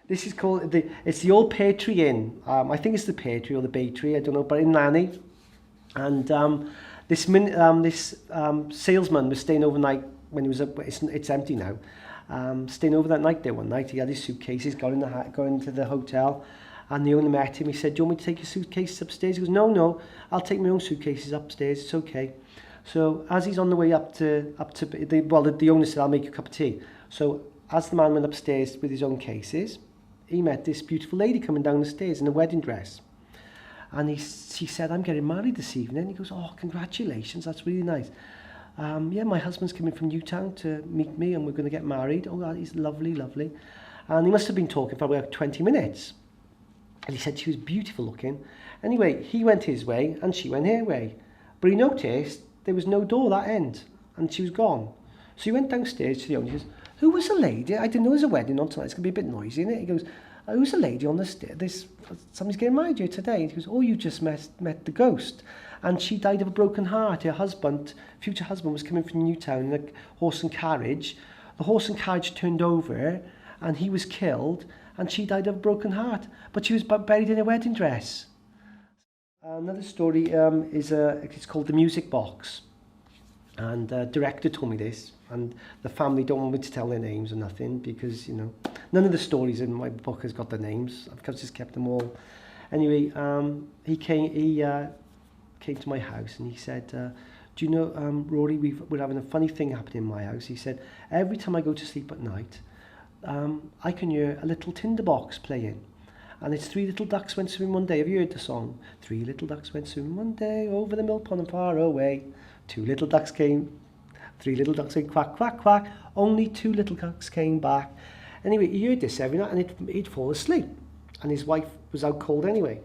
This is called it's the old Pear Tree Inn. I think it's the Pear Tree or the Bay Tree, I don't know, but in Lanny. And this salesman was staying overnight when he was up. It's empty now. Staying over that night there one night. He had his suitcases, got into the hotel, and the owner met him. He said, "Do you want me to take your suitcases upstairs?" He goes, "No, I'll take my own suitcases upstairs. It's okay." So as he's on the way up to the owner said, "I'll make you a cup of tea." So as the man went upstairs with his own cases, he met this beautiful lady coming down the stairs in a wedding dress. And she said, "I'm getting married this evening." He goes, "Oh, congratulations, that's really nice." "Yeah, my husband's coming from Newtown to meet me and we're going to get married." "Oh, he's lovely, lovely." And he must have been talking for about 20 minutes. And he said she was beautiful looking. Anyway, he went his way and she went her way. But he noticed there was no door that end and she was gone. So he went downstairs to the owner. He goes, "Who was the lady? I didn't know there was a wedding on tonight. It's going to be a bit noisy, isn't it?" He goes, "Who's the lady on the stairs? Somebody's getting married here today." And he goes, "Oh, you just met the ghost. And she died of a broken heart. Her husband, future husband, was coming from Newtown in a horse and carriage. The horse and carriage turned over and he was killed and she died of a broken heart. But she was buried in a wedding dress." Another story it's called The Music Box. And the director told me this, and the family don't want me to tell their names or nothing because, you know, none of the stories in my book has got their names. I've just kept them all. Anyway, he came to my house and he said, "Do you know, Rory, we're having a funny thing happening in my house." He said, "Every time I go to sleep at night, I can hear a little tinderbox playing. And it's Three Little Ducks Went Swimming One Day." Have you heard the song? "Three little ducks went swimming one day over the mill pond and far away. Two little ducks came, three little ducks went quack, quack, quack. Only two little ducks came back." Anyway, he heard this every night and he'd fall asleep. And his wife was out cold anyway.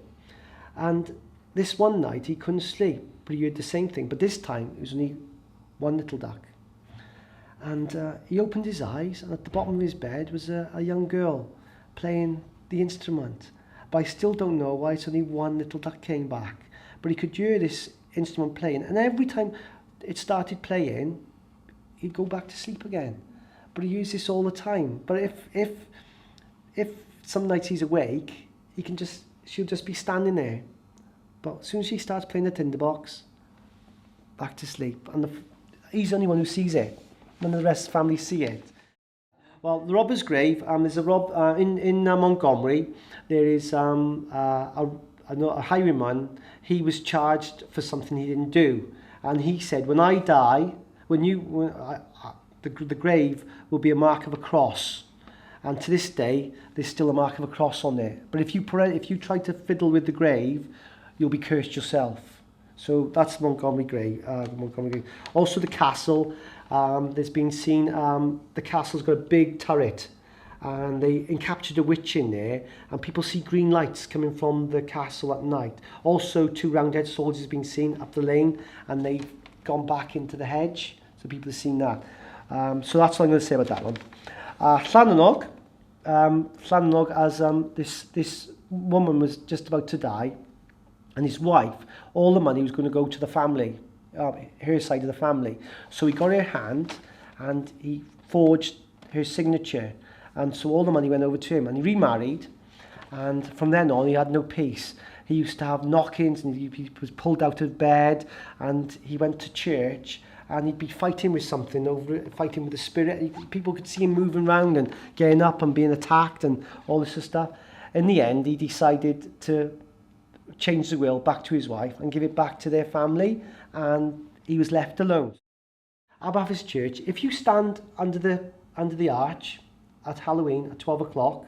And this one night he couldn't sleep, but he heard the same thing. But this time it was only one little duck. And he opened his eyes, and at the bottom of his bed was a young girl playing the instrument. But I still don't know why it's only one little duck came back. But he could hear this instrument playing, and every time it started playing, he'd go back to sleep again. But he used this all the time. But if some nights he's awake, she'll just be standing there. But as soon as she starts playing the tinderbox, back to sleep. And he's the only one who sees it. None of the rest of the family see it. Well, the robber's grave, there's a in Montgomery, there is a highwayman. He was charged for something he didn't do. And he said, "When I die, the grave will be a mark of a cross." And to this day, there's still a mark of a cross on there. But if you try to fiddle with the grave, you'll be cursed yourself. So that's Montgomery grave. Also the castle. There's been seen, the castle's got a big turret, and they captured a witch in there, and people see green lights coming from the castle at night. Also, 2 Roundhead soldiers have been seen up the lane, and they've gone back into the hedge, so people have seen that. So that's all I'm going to say about that one. Llanernog, as this woman was just about to die, and his wife, all the money was going to go to the family, her side of the family. So he got her hand and he forged her signature, and so all the money went over to him, and he remarried, and from then on he had no peace. He used to have knockings, and he was pulled out of bed, and he went to church, and he'd be fighting with something, fighting with the spirit. People could see him moving around and getting up and being attacked and all this sort of stuff. In the end, he decided to change the will back to his wife and give it back to their family, and he was left alone. Aberhavis Church, if you stand under the arch at Halloween at 12 o'clock,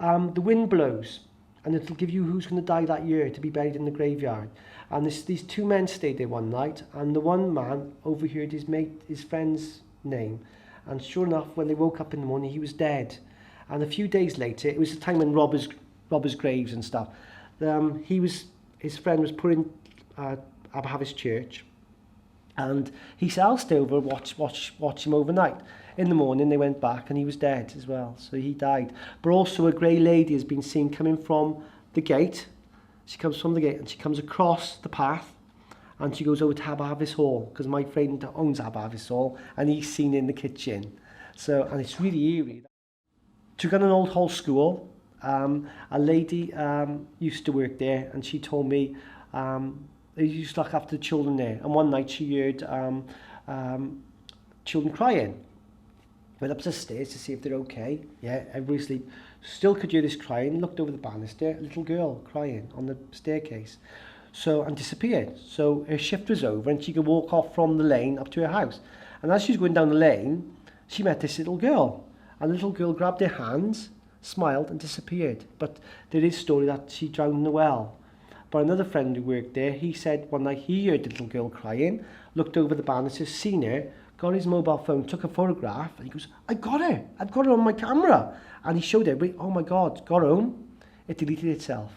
the wind blows, and it'll give you who's going to die that year to be buried in the graveyard. And these 2 men stayed there one night, and the one man overheard his friend's name, and sure enough, when they woke up in the morning, he was dead. And a few days later, it was the time when robbers graves and stuff. His friend was put in Aberhavis Church, and he said, "I'll stay over and watch him overnight." In the morning they went back and he was dead as well, so he died. But also a grey lady has been seen coming from the gate. She comes from the gate and she comes across the path and she goes over to Aberhavis Hall, because my friend owns Aberhavis Hall, and he's seen in the kitchen. So, and it's really eerie. Took on an old hall school. a lady used to work there, and she told me they used to look after the children there. And one night she heard children crying. Went up the stairs to see if they're okay. Yeah, everybody's asleep. Still could hear this crying. Looked over the banister, a little girl crying on the staircase. So, and disappeared. So her shift was over and she could walk off from the lane up to her house. And as she was going down the lane, she met this little girl. And the little girl grabbed her hands, smiled and disappeared. But there is a story that she drowned in the well. But another friend who worked there, he said one night he heard the little girl crying, looked over the banister, seen her, got his mobile phone, took a photograph, and he goes, I've got her on my camera. And he showed everybody, oh my God, got home, it deleted itself.